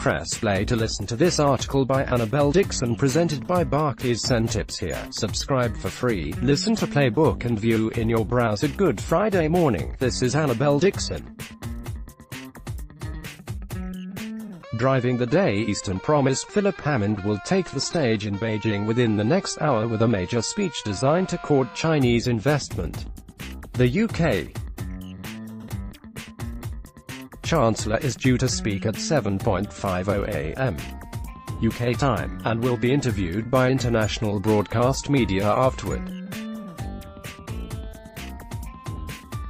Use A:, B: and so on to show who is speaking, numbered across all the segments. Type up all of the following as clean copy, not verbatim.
A: press play to listen to this article by Annabelle Dickson presented by Barclays. Send tips here. Subscribe for free. Listen to Playbook and view in your browser. Good Friday morning. This is Annabelle Dickson. Driving the day. Eastern promised Philip Hammond will take the stage in Beijing within the next hour with a major speech designed to court Chinese investment. The UK Chancellor is due to speak at 7:50 a.m. UK time, and will be interviewed by international broadcast media afterward.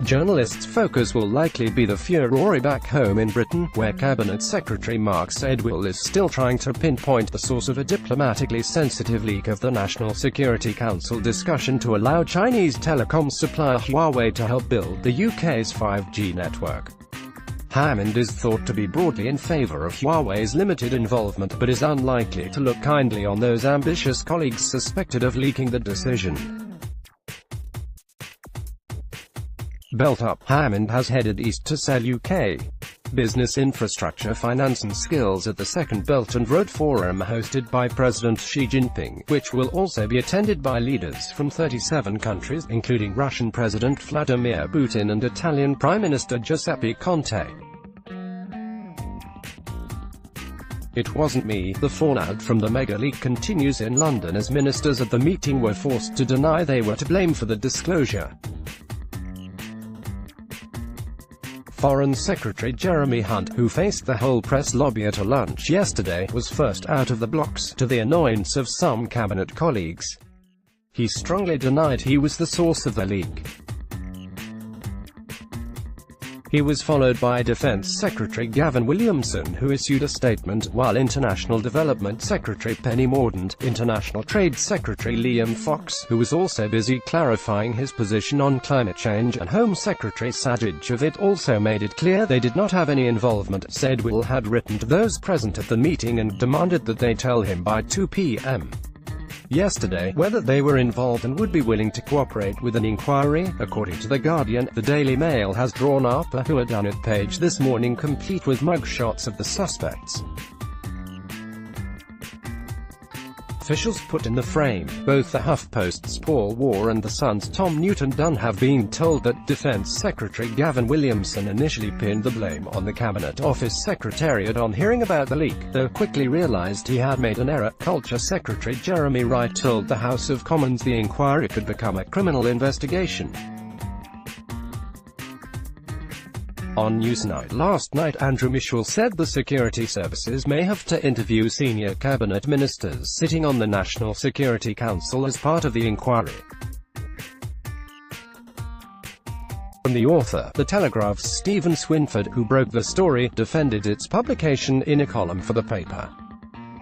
A: Journalists' focus will likely be the furore back home in Britain, where Cabinet Secretary Mark Sedwill is still trying to pinpoint the source of a diplomatically sensitive leak of the National Security Council discussion to allow Chinese telecom supplier Huawei to help build the UK's 5G network. Hammond is thought to be broadly in favour of Huawei's limited involvement, but is unlikely to look kindly on those ambitious colleagues suspected of leaking the decision. Belt up. Hammond has headed east to sell UK business infrastructure, finance and skills at the second Belt and Road Forum hosted by President Xi Jinping, which will also be attended by leaders from 37 countries, including Russian President Vladimir Putin and Italian Prime Minister Giuseppe Conte. It wasn't me. The fallout from the mega leak continues in London as ministers at the meeting were forced to deny they were to blame for the disclosure. Foreign Secretary Jeremy Hunt, who faced the whole press lobby at a lunch yesterday, was first out of the blocks, to the annoyance of some cabinet colleagues. He strongly denied he was the source of the leak. He was followed by Defence Secretary Gavin Williamson, who issued a statement, while International Development Secretary Penny Mordaunt, International Trade Secretary Liam Fox, who was also busy clarifying his position on climate change, and Home Secretary Sajid Javid also made it clear they did not have any involvement. Sedwill had written to those present at the meeting and demanded that they tell him by 2 p.m. yesterday whether they were involved and would be willing to cooperate with an inquiry. According to The Guardian, the Daily Mail has drawn up a whodunit page this morning complete with mugshots of the suspects. Officials put in the frame. Both the HuffPost's Paul Waugh and The Sun's Tom Newton-Dunn have been told that Defence Secretary Gavin Williamson initially pinned the blame on the Cabinet Office Secretariat on hearing about the leak, though quickly realised he had made an error. Culture Secretary Jeremy Wright told the House of Commons the inquiry could become a criminal investigation. On Newsnight last night, Andrew Mitchell said the security services may have to interview senior cabinet ministers sitting on the National Security Council as part of the inquiry. From the author, The Telegraph's Stephen Swinford, who broke the story, defended its publication in a column for the paper.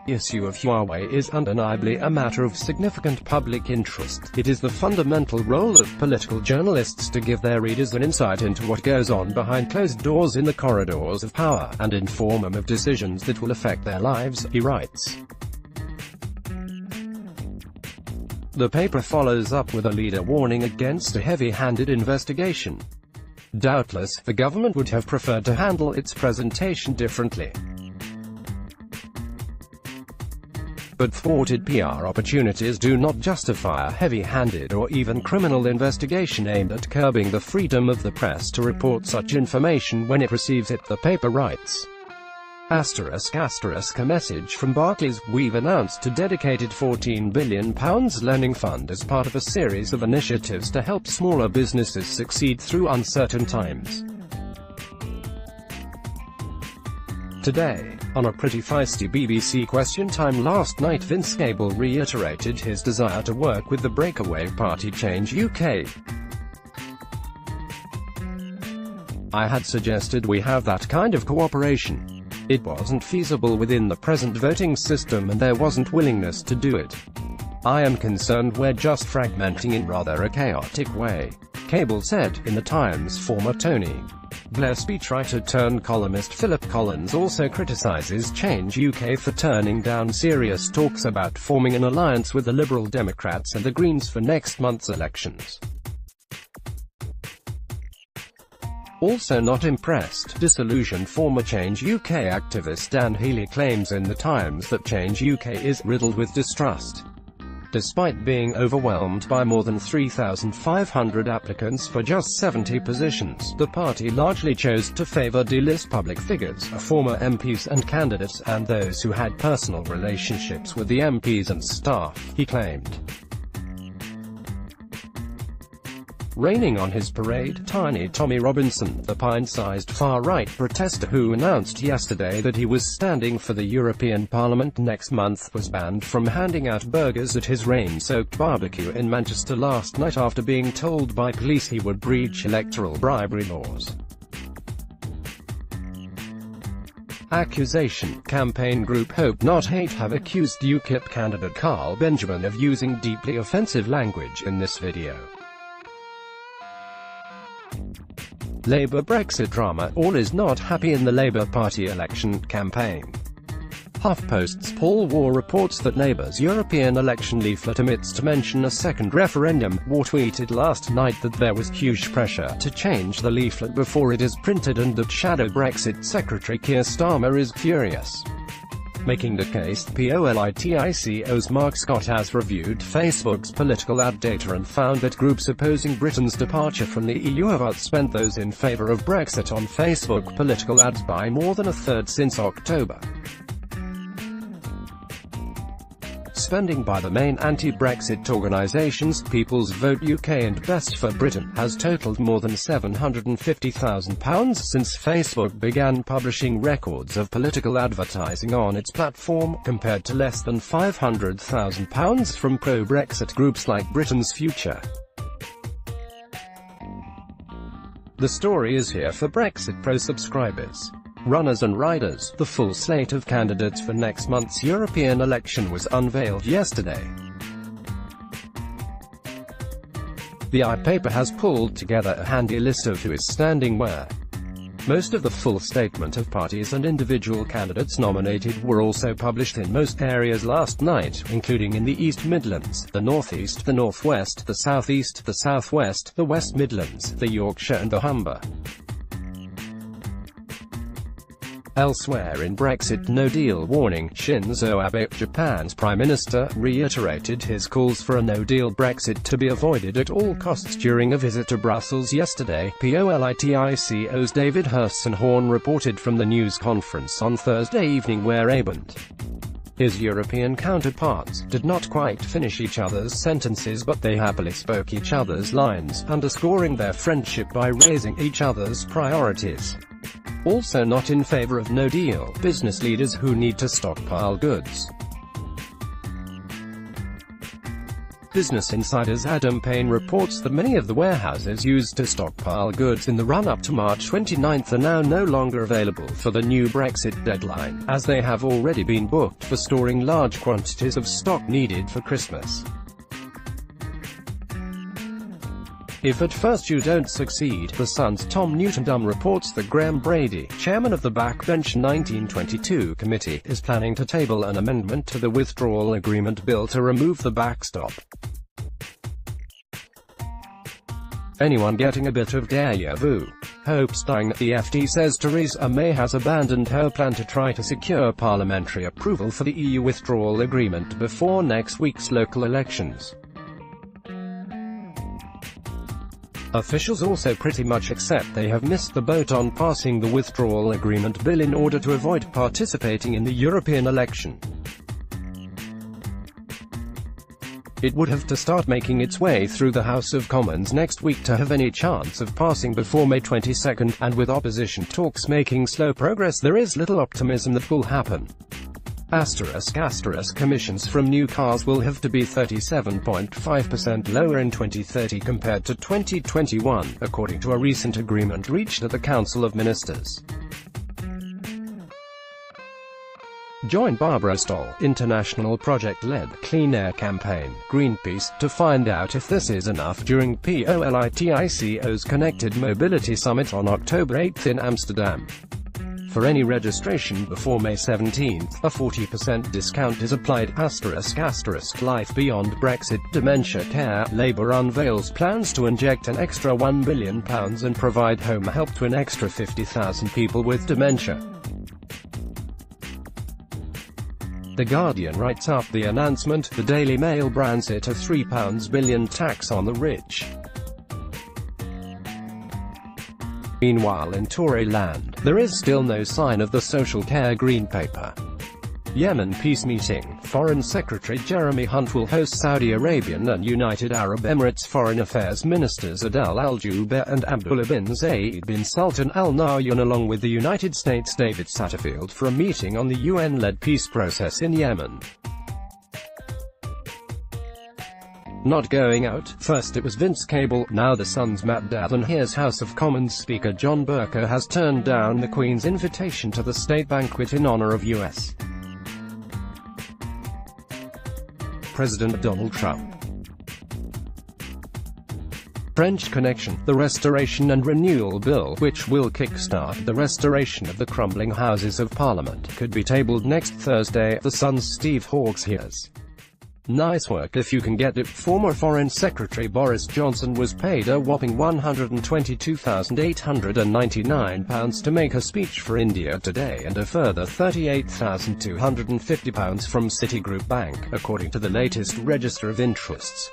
A: The issue of Huawei is undeniably a matter of significant public interest. It is the fundamental role of political journalists to give their readers an insight into what goes on behind closed doors in the corridors of power, and inform them of decisions that will affect their lives, he writes. The paper follows up with a leader warning against a heavy-handed investigation. Doubtless, the government would have preferred to handle its presentation differently. But thwarted PR opportunities do not justify a heavy-handed or even criminal investigation aimed at curbing the freedom of the press to report such information when it receives it, the paper writes. **** A message from Barclays. We've announced a dedicated £14 billion lending fund as part of a series of initiatives to help smaller businesses succeed through uncertain times. Today, on a pretty feisty BBC Question Time last night, Vince Cable reiterated his desire to work with the breakaway party Change UK. I had suggested we have that kind of cooperation. It wasn't feasible within the present voting system and there wasn't willingness to do it. I am concerned we're just fragmenting in rather a chaotic way, Cable said. In the Times, former Tony Blair speechwriter turned columnist Philip Collins also criticises Change UK for turning down serious talks about forming an alliance with the Liberal Democrats and the Greens for next month's elections. Also not impressed, disillusioned former Change UK activist Dan Healy claims in The Times that Change UK is riddled with distrust. Despite being overwhelmed by more than 3,500 applicants for just 70 positions, the party largely chose to favour delist public figures, former MPs and candidates, and those who had personal relationships with the MPs and staff, he claimed. Raining on his parade, Tiny Tommy Robinson, the pint-sized far-right protester who announced yesterday that he was standing for the European Parliament next month, was banned from handing out burgers at his rain-soaked barbecue in Manchester last night after being told by police he would breach electoral bribery laws. Accusation. Campaign group Hope Not Hate have accused UKIP candidate Carl Benjamin of using deeply offensive language in this video. Labour Brexit drama, all is not happy in the Labour Party election campaign. HuffPost's Paul Waugh reports that Labour's European election leaflet omits to mention a second referendum. Waugh tweeted last night that there was huge pressure to change the leaflet before it is printed and that shadow Brexit Secretary Keir Starmer is furious. Making the case, POLITICO's Mark Scott has reviewed Facebook's political ad data and found that groups opposing Britain's departure from the EU have outspent those in favour of Brexit on Facebook political ads by more than a third since October. Spending by the main anti-Brexit organisations, People's Vote UK and Best for Britain, has totalled more than £750,000 since Facebook began publishing records of political advertising on its platform, compared to less than £500,000 from pro-Brexit groups like Britain's Future. The story is here for Brexit Pro subscribers. Runners and riders. The full slate of candidates for next month's European election was unveiled yesterday. The iPaper has pulled together a handy list of who is standing where. Most of the full statement of parties and individual candidates nominated were also published in most areas last night, including in the East Midlands, the North East, the North West, the South East, the South West, the West Midlands, the Yorkshire and the Humber. Elsewhere in Brexit no-deal warning, Shinzo Abe, Japan's Prime Minister, reiterated his calls for a no-deal Brexit to be avoided at all costs during a visit to Brussels yesterday. POLITICO's David Hirschenhorn reported from the news conference on Thursday evening where Abe and his European counterparts did not quite finish each other's sentences, but they happily spoke each other's lines, underscoring their friendship by raising each other's priorities. Also not in favour of no deal, business leaders who need to stockpile goods. Business Insider's Adam Payne reports that many of the warehouses used to stockpile goods in the run-up to March 29 are now no longer available for the new Brexit deadline, as they have already been booked for storing large quantities of stock needed for Christmas. If at first you don't succeed, The Sun's Tom Newton-Dunn reports that Graham Brady, chairman of the Backbench 1922 committee, is planning to table an amendment to the withdrawal agreement bill to remove the backstop. Anyone getting a bit of déjà vu? Hopes dying. The FT says Theresa May has abandoned her plan to try to secure parliamentary approval for the EU withdrawal agreement before next week's local elections. Officials also pretty much accept they have missed the boat on passing the withdrawal agreement bill in order to avoid participating in the European election. It would have to start making its way through the House of Commons next week to have any chance of passing before May 22, and with opposition talks making slow progress, there is little optimism that will happen. Emissions from new cars will have to be 37.5% lower in 2030 compared to 2021, according to a recent agreement reached at the Council of Ministers. Join Barbara Stoll, international project-led Clean Air Campaign, Greenpeace, to find out if this is enough during POLITICO's Connected Mobility Summit on October 8 in Amsterdam. For any registration before May 17, a 40% discount is applied. **** Life beyond Brexit. Dementia Care. Labour unveils plans to inject an extra £1 billion and provide home help to an extra 50,000 people with dementia. The Guardian writes up the announcement. The Daily Mail brands it a £3 billion tax on the rich. Meanwhile, in Tory land, there is still no sign of the social care green paper. Yemen peace meeting. Foreign Secretary Jeremy Hunt will host Saudi Arabian and United Arab Emirates Foreign Affairs Ministers Adel Al-Jubeir and Abdullah bin Zayed bin Sultan Al Nahyan along with the United States David Satterfield for a meeting on the UN-led peace process in Yemen. Not going out. First it was Vince Cable, now the Sun's Matt Davin. Here's House of Commons Speaker John Bercow has turned down the Queen's invitation to the state banquet in honor of U.S. President Donald Trump. French Connection. The Restoration and Renewal Bill, which will kick-start the restoration of the crumbling Houses of Parliament, could be tabled next Thursday. The Sun's Steve Hawkes. Here's nice work if you can get it. Former Foreign Secretary Boris Johnson was paid a whopping £122,899 to make a speech for India Today and a further £38,250 from Citigroup Bank, according to the latest Register of Interests.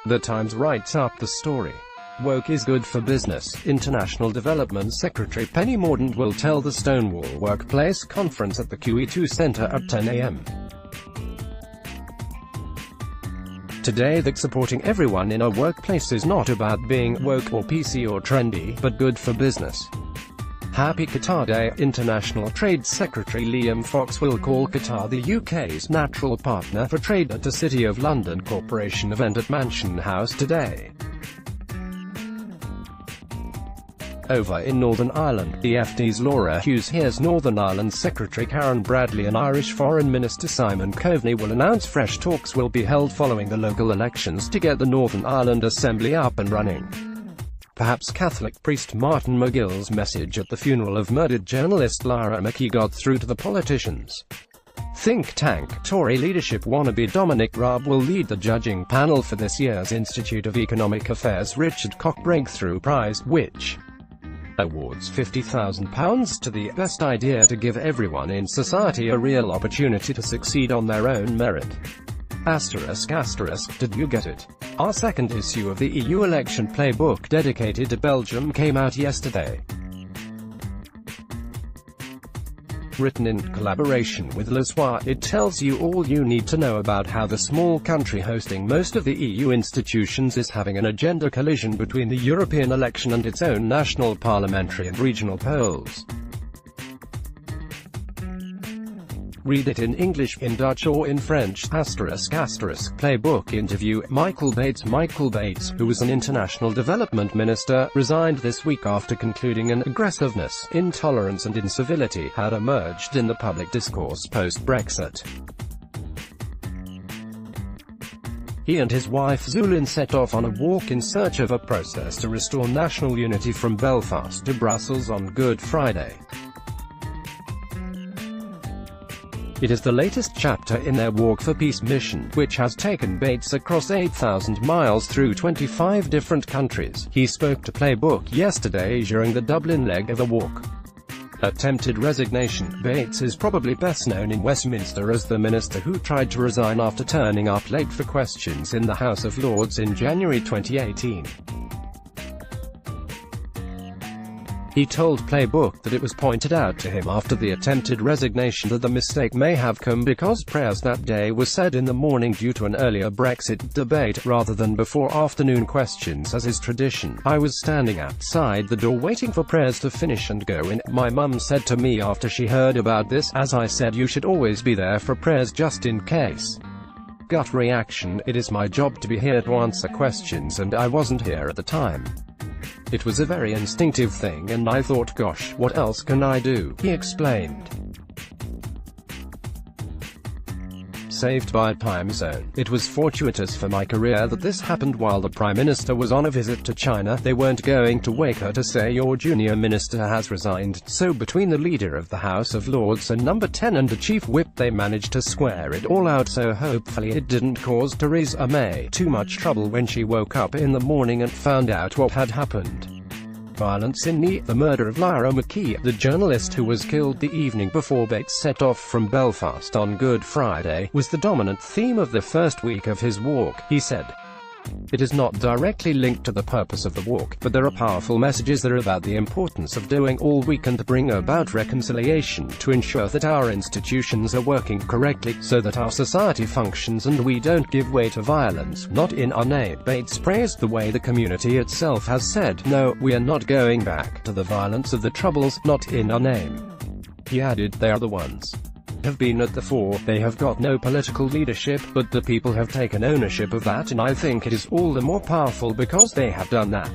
A: The Times writes up the story. Woke is good for business. International Development Secretary Penny Mordaunt will tell the Stonewall Workplace Conference at the QE2 Center at 10 a.m. today that supporting everyone in a workplace is not about being woke or PC or trendy, but good for business. Happy Qatar Day. International Trade Secretary Liam Fox will call Qatar the UK's natural partner for trade at a City of London Corporation event at Mansion House today. Over in Northern Ireland, the FD's Laura Hughes. Here's Northern Ireland Secretary Karen Bradley and Irish Foreign Minister Simon Coveney will announce fresh talks will be held following the local elections to get the Northern Ireland Assembly up and running. Perhaps Catholic priest Martin McGill's message at the funeral of murdered journalist Lara McKee got through to the politicians. Think tank. Tory leadership wannabe Dominic Raab will lead the judging panel for this year's Institute of Economic Affairs Richard Koch Breakthrough Prize, which awards £50,000 to the best idea to give everyone in society a real opportunity to succeed on their own merit. ***, did you get it? Our second issue of the EU election playbook dedicated to Belgium came out yesterday. Written in collaboration with Le Soir, it tells you all you need to know about how the small country hosting most of the EU institutions is having an agenda collision between the European election and its own national parliamentary and regional polls. Read it in English, in Dutch or in French. ***, Playbook interview. Michael Bates, who was an international development minister, resigned this week after concluding an aggressiveness, intolerance and incivility had emerged in the public discourse post-Brexit. He and his wife Zulin set off on a walk in search of a process to restore national unity from Belfast to Brussels on Good Friday. It is the latest chapter in their Walk for Peace mission, which has taken Bates across 8,000 miles through 25 different countries. He spoke to Playbook yesterday during the Dublin leg of the walk. Attempted resignation. Bates is probably best known in Westminster as the minister who tried to resign after turning up late for questions in the House of Lords in January 2018. He told Playbook that it was pointed out to him after the attempted resignation that the mistake may have come because prayers that day were said in the morning due to an earlier Brexit debate, rather than before afternoon questions as is tradition. I was standing outside the door waiting for prayers to finish and go in. My mum said to me after she heard about this, as I said, you should always be there for prayers just in case. Gut reaction. It is my job to be here to answer questions and I wasn't here at the time. It was a very instinctive thing and I thought, gosh, what else can I do? He explained. saved by time zone. It was fortuitous for my career that this happened while the Prime Minister was on a visit to China. They weren't going to wake her to say your junior minister has resigned. So between the leader of the House of Lords and number 10 and the chief whip, they managed to square it all out, so hopefully it didn't cause Theresa May too much trouble when she woke up in the morning and found out what had happened. Violence in the murder of Lyra McKee, the journalist who was killed the evening before Bates set off from Belfast on Good Friday, was the dominant theme of the first week of his walk, he said. It is not directly linked to the purpose of the walk, but there are powerful messages that are about the importance of doing all we can to bring about reconciliation, to ensure that our institutions are working correctly, so that our society functions and we don't give way to violence, not in our name. Bates praised the way the community itself has said, no, we are not going back to the violence of the Troubles, not in our name. He added, they are the ones have been at the fore, they have got no political leadership, but the people have taken ownership of that, and I think it is all the more powerful because they have done that.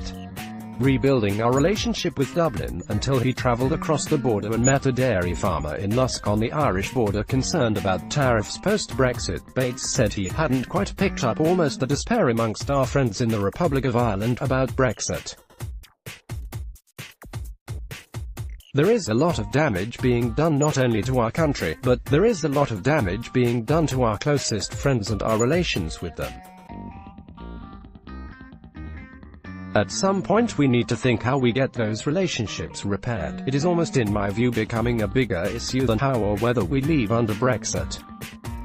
A: Rebuilding our relationship with Dublin, until he travelled across the border and met a dairy farmer in Lusk on the Irish border concerned about tariffs post-Brexit. Bates said he hadn't quite picked up almost the despair amongst our friends in the Republic of Ireland about Brexit. There is a lot of damage being done not only to our country, but there is a lot of damage being done to our closest friends and our relations with them. At some point we need to think how we get those relationships repaired. It is almost in my view becoming a bigger issue than how or whether we leave under Brexit.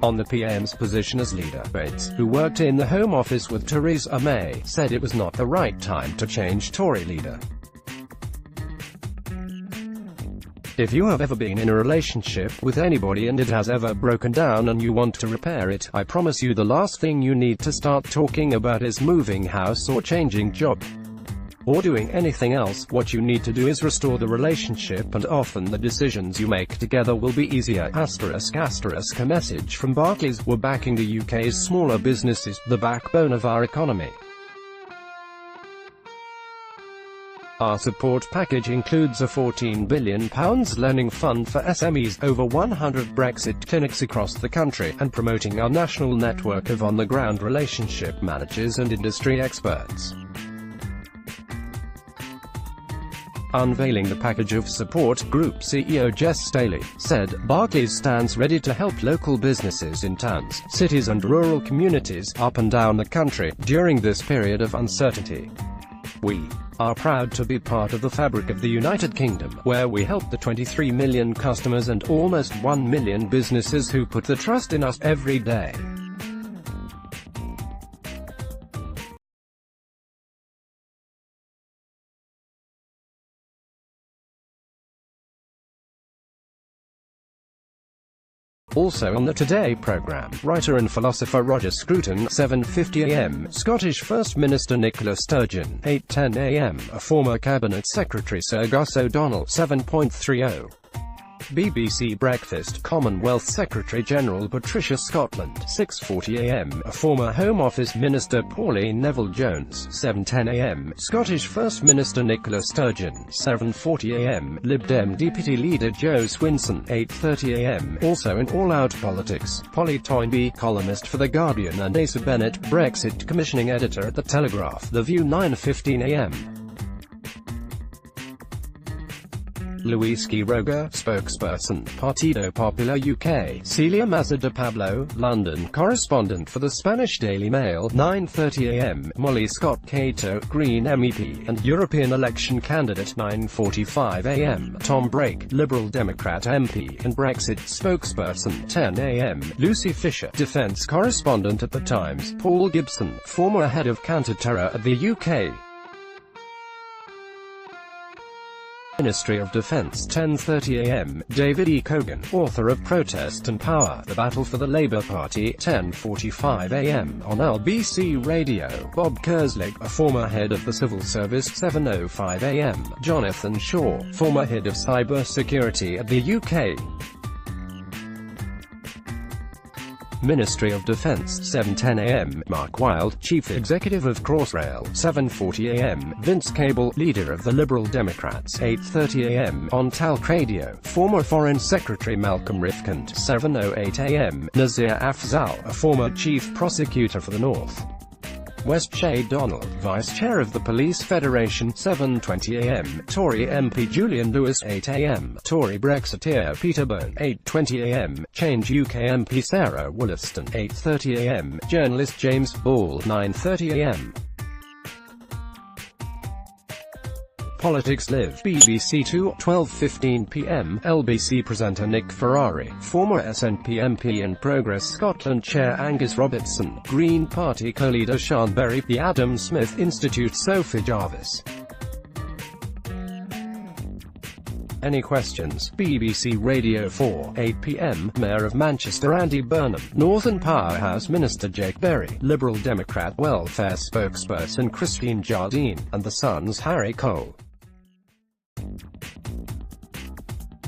A: On the PM's position as leader, Bates, who worked in the Home Office with Theresa May, said it was not the right time to change Tory leader. If you have ever been in a relationship with anybody and it has ever broken down and you want to repair it, I promise you the last thing you need to start talking about is moving house or changing job, or doing anything else. What you need to do is restore the relationship, and often the decisions you make together will be easier. ****, a message from Barclays. We're backing the UK's smaller businesses, the backbone of our economy. Our support package includes a £14 billion lending fund for SMEs, over 100 Brexit clinics across the country, and promoting our national network of on-the-ground relationship managers and industry experts. Unveiling the package of support, Group CEO Jess Staley said, Barclays stands ready to help local businesses in towns, cities and rural communities, up and down the country, during this period of uncertainty. We are proud to be part of the fabric of the United Kingdom, where we help the 23 million customers and almost 1 million businesses who put the trust in us every day. Also on the Today programme, writer and philosopher Roger Scruton, 7:50 a.m, Scottish First Minister Nicola Sturgeon, 8:10 a.m, a former Cabinet Secretary Sir Gus O'Donnell, 7:30. BBC Breakfast, Commonwealth Secretary-General Patricia Scotland, 6:40 a.m, a former Home Office Minister Pauline Neville-Jones, 7:10 a.m, Scottish First Minister Nicola Sturgeon, 7:40 a.m, Lib Dem Deputy Leader Joe Swinson, 8:30 a.m, also in All Out Politics, Polly Toynbee, columnist for The Guardian, and Asa Bennett, Brexit commissioning editor at The Telegraph, The View, 9:15 a.m. Luis Quiroga, spokesperson, Partido Popular UK, Celia Mazza de Pablo, London correspondent for the Spanish Daily Mail, 9:30 a.m, Molly Scott Cato, Green MEP, and European election candidate, 9:45 a.m, Tom Brake, Liberal Democrat MP, and Brexit spokesperson, 10 a.m, Lucy Fisher, defence correspondent at The Times, Paul Gibson, former head of counter-terror at the UK Ministry of Defence, 10:30 a.m, David E. Cogan, author of Protest and Power, The Battle for the Labour Party, 10:45 a.m, on LBC Radio, Bob Kerslake, a former head of the Civil Service, 7:05 a.m, Jonathan Shaw, former head of cyber security at the UK Ministry of Defense, 7:10 a.m. Mark Wilde, Chief Executive of Crossrail, 7:40 a.m. Vince Cable, Leader of the Liberal Democrats, 8:30 a.m. On Talk Radio, former Foreign Secretary Malcolm Rifkind, 7:08 a.m. Nazir Afzal, a former Chief Prosecutor for the North West Shay Donald, Vice Chair of the Police Federation, 7:20 a.m. Tory MP Julian Lewis, 8 a.m. Tory Brexiteer Peter Bone, 8:20 a.m. Change UK MP Sarah Wollaston, 8:30 a.m. Journalist James Ball, 9:30 a.m. Politics Live, BBC 2, 12:15 p.m. LBC presenter Nick Ferrari, former SNP MP and Progress Scotland Chair Angus Robertson, Green Party co-leader Sian Berry, the Adam Smith Institute Sophie Jarvis. Any questions? BBC Radio 4, 8 p.m. Mayor of Manchester Andy Burnham, Northern Powerhouse Minister Jake Berry, Liberal Democrat welfare spokesperson Christine Jardine, and The Sun's Harry Cole.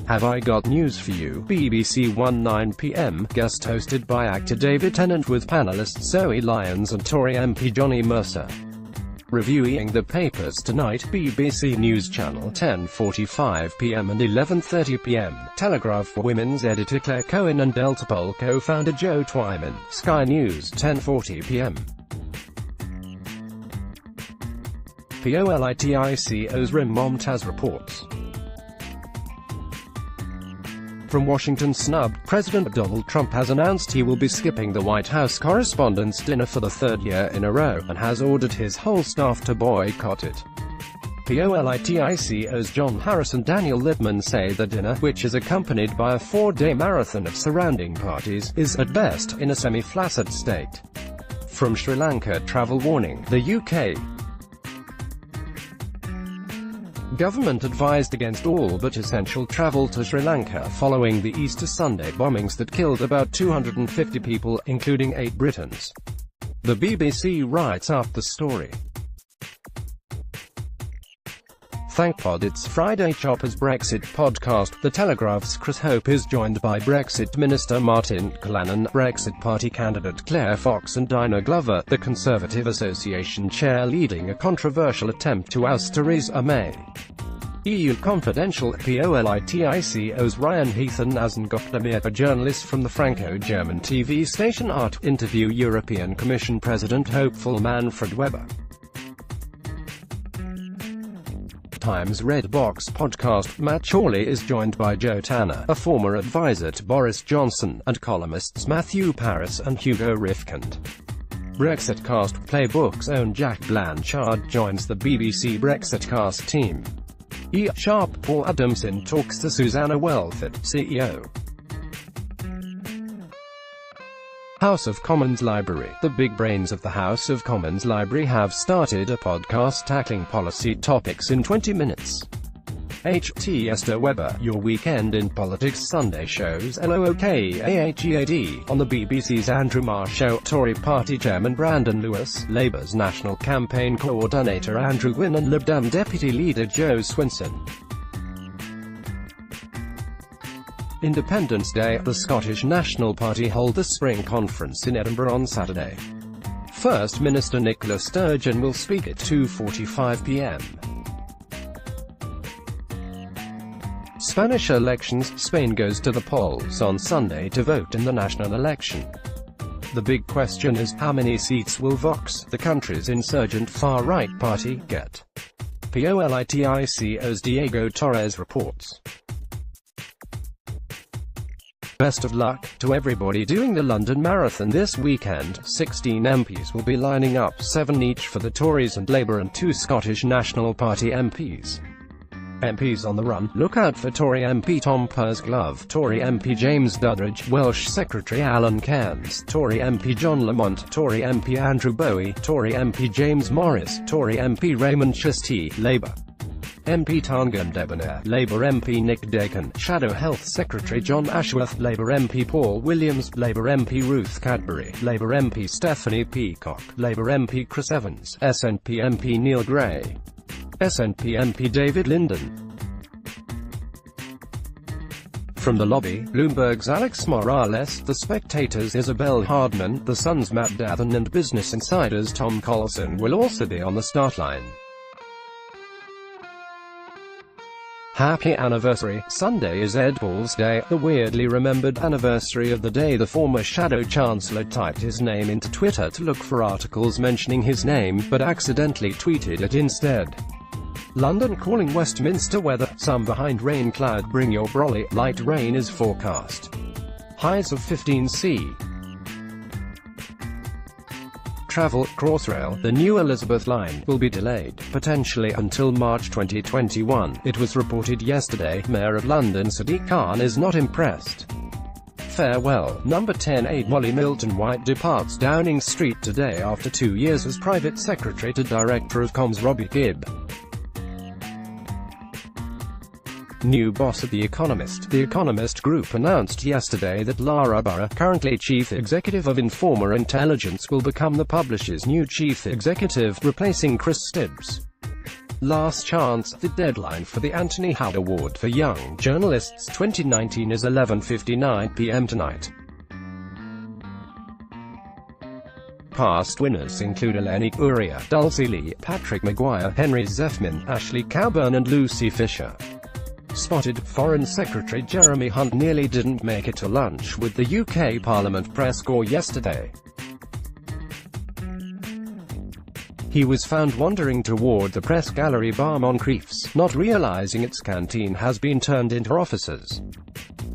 A: Have I Got News for You? BBC 1, 9 p.m. Guest hosted by actor David Tennant with panellists Zoe Lyons and Tory MP Johnny Mercer. Reviewing the papers tonight, BBC News Channel, 10:45 p.m. and 11:30 p.m. Telegraph Women's editor Claire Cohen and Delta Poll co-founder Joe Twyman. Sky News, 10:40 p.m. POLITICO's Rim Momtaz reports. From Washington snubbed, President Donald Trump has announced he will be skipping the White House Correspondents' Dinner for the third year in a row, and has ordered his whole staff to boycott it. POLITICO's John Harris and Daniel Lippman say the dinner, which is accompanied by a 4-day marathon of surrounding parties, is, at best, in a semi-flaccid state. From Sri Lanka travel warning, the UK government advised against all but essential travel to Sri Lanka following the Easter Sunday bombings that killed about 250 people, including 8 Britons. The BBC writes up the story. ThankPod. It's Friday. Chopper's Brexit podcast. The Telegraph's Chris Hope is joined by Brexit Minister Martin Callanan, Brexit Party candidate Claire Fox and Dinah Glover, the Conservative Association chair, leading a controversial attempt to oust Theresa May. EU Confidential. POLITICO's Ryan Heath and Nazan Gopdamir, a journalist from the Franco-German TV station Art, interview European Commission President hopeful Manfred Weber. Times Red Box podcast. Matt Chorley is joined by Joe Tanner, a former advisor to Boris Johnson, and columnists Matthew Paris and Hugo Rifkind. Brexitcast Playbook's own Jack Blanchard joins the BBC Brexitcast team. Paul Adamson talks to Susanna Welford, CEO. House of Commons Library. The big brains of the House of Commons Library have started a podcast tackling policy topics in 20 minutes. H.T. Esther Weber, Your Weekend in Politics Sunday shows LOOKAHEAD on the BBC's Andrew Marr Show. Tory Party Chairman Brandon Lewis, Labour's National Campaign Coordinator Andrew Gwynn and Lib Dem Deputy Leader Joe Swinson. Independence Day. The Scottish National Party hold a spring conference in Edinburgh on Saturday. First Minister Nicola Sturgeon will speak at 2:45 p.m. Spanish elections. Spain goes to the polls on Sunday to vote in the national election. The big question is, how many seats will Vox, the country's insurgent far-right party, get? POLITICO's Diego Torres reports. Best of luck to everybody doing the London Marathon this weekend. 16 MPs will be lining up, 7 each for the Tories and Labour and 2 Scottish National Party MPs. MPs on the run. Look out for Tory MP Tom Pursglove, Tory MP James Duddridge, Welsh Secretary Alan Cairns, Tory MP John Lamont, Tory MP Andrew Bowie, Tory MP James Morris, Tory MP Raymond Chistey, Labour MP Tanguy Debonair, Labour MP Nick Dakin, Shadow Health Secretary John Ashworth, Labour MP Paul Williams, Labour MP Ruth Cadbury, Labour MP Stephanie Peacock, Labour MP Chris Evans, SNP MP Neil Gray, SNP MP David Linden. From the lobby, Bloomberg's Alex Morales, The Spectator's Isabel Hardman, The Sun's Matt Dathan and Business Insider's Tom Collison will also be on the start line. Happy anniversary. Sunday is Ed Balls Day, the weirdly remembered anniversary of the day the former Shadow Chancellor typed his name into Twitter to look for articles mentioning his name, but accidentally tweeted it instead. London calling Westminster weather, some behind rain cloud bring your brolly, light rain is forecast. Highs of 15°C. Travel, Crossrail, the new Elizabeth line, will be delayed, potentially until March 2021. It was reported yesterday, Mayor of London Sadiq Khan is not impressed. Farewell. Number 10 Molly Milton-White departs Downing Street today after 2 years as private secretary to Director of Comms Robbie Gibb. New boss at The Economist. The Economist Group announced yesterday that Lara Burra, currently chief executive of Informer Intelligence, will become the publisher's new chief executive, replacing Chris Stibbs. Last chance. The deadline for the Anthony Howard Award for Young Journalists 2019 is 11:59 p.m. tonight. Past winners include Eleni Uriah, Dulcie Lee, Patrick Maguire, Henry Zeffman, Ashley Coburn and Lucy Fisher. Spotted. Foreign Secretary Jeremy Hunt nearly didn't make it to lunch with the UK Parliament press corps yesterday. He was found wandering toward the press gallery bar Moncrief's, not realising its canteen has been turned into offices.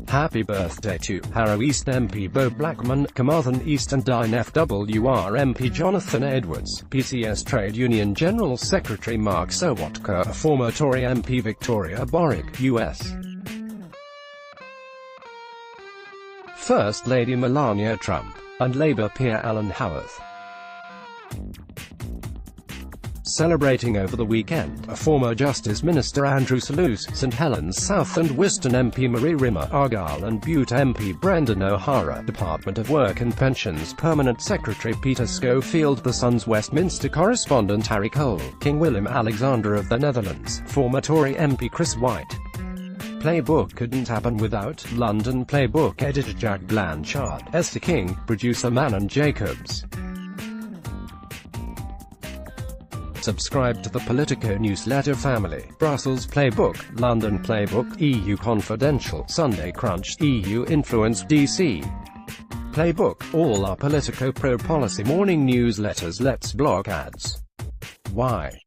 A: Happy birthday to Harrow East MP Bo Blackman, Carmarthen East and Dyne FWR MP Jonathan Edwards, PCS Trade Union General Secretary Mark Sowotka, former Tory MP Victoria Borwick, US. First Lady Melania Trump, and Labour peer Alan Howarth. Celebrating over the weekend, a former Justice Minister Andrew Selous, St Helens South and Wiston MP Marie Rimmer, Argyll and Bute MP Brendan O'Hara, Department of Work and Pensions Permanent Secretary Peter Schofield, The Sun's Westminster correspondent Harry Cole, King Willem Alexander of the Netherlands, former Tory MP Chris White. Playbook couldn't happen without London Playbook editor Jack Blanchard, Esther King, producer Manon Jacobs. Subscribe to the Politico newsletter family. Brussels Playbook, London Playbook, EU Confidential, Sunday Crunch, EU Influence, DC Playbook, all our Politico pro-policy morning newsletters. Let's block ads. Why?